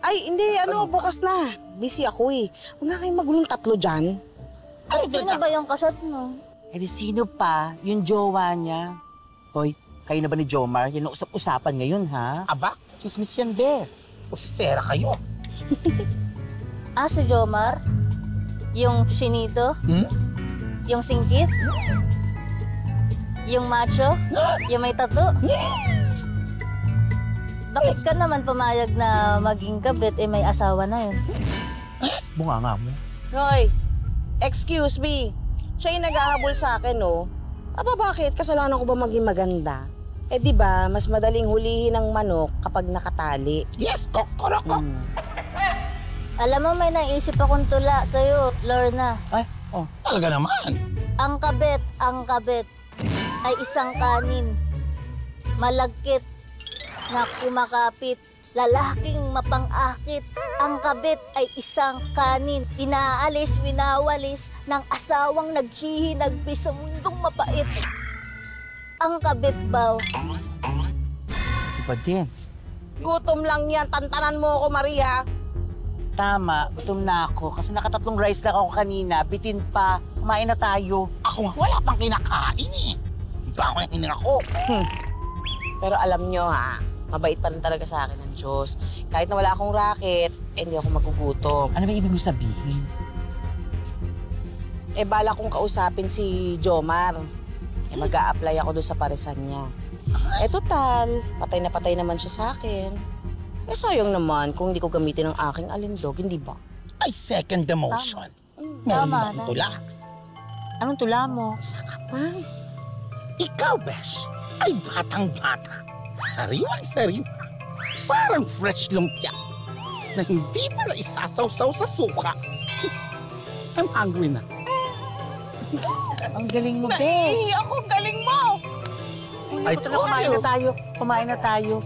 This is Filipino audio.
Ay, hindi. Bukas na. Busy ako eh. Huwag nga kayong magulong tatlo dyan. Sino ba yung kasat mo? Eh di sino pa? Yung jowa niya. Hoy, kayo na ba ni Jomar? Yan ang usap-usapan ngayon, ha? Aba, Chismis yan, Bes. o si Sarah kayo. Si Jomar? Yung chinito? Yung singkit? Yung macho? Yung may tattoo? Bakit ka naman pumayag na maging kabit may asawa na yun? Bunganga mo. Hoy, excuse me. Siya yung nag-ahabol sa akin, no? Aba, bakit? Kasalanan ko ba maging maganda? Eh, di ba, mas madaling hulihin ng manok kapag nakatali. Yes, kokoroko. Alam mo, may naisip akong tula sa'yo, Lorna. Ay, oh. Talaga naman. Ang kabit ay isang kanin. Malagkit na kumakapit. Lalaking mapang-akit. Ang kabit ay isang kanin. Inaalis, winawalis ng asawang naghihinagpi sa mundong mapait. Ang kabit baw. Iba din. Gutom lang yan. Tantanan mo ako, Maria. Tama, gutom na ako. Kasi nakatatlong rice lang ako kanina. Bitin pa. Kumain na tayo. Ako nga, wala pang kinakain eh. Bango yung ining ako. Pero alam nyo, ha? Mabait pa rin talaga sa akin ng Diyos. Kahit na wala akong racket, hindi ako magugutom. Ano ba ibig mo sabihin? Bala kong kausapin si Jomar. Mag-a-apply ako doon sa paresan niya. Total, patay na naman siya sa akin. Sayang naman kung hindi ko gamitin ang aking alindog, hindi ba? Ay, second demotion. Meron Tama akong na. tula. Anong tula mo? Saka pa. Ikaw, Besh, ay batang-bata. Sariwang-sariwa. Parang fresh lumpia na hindi pa na isasaw-saw sa suka. I'm hungry na. Ang galing mo, Bes. Naiihi ako, galing mo! Ay, kumain na tayo. Kumain na tayo.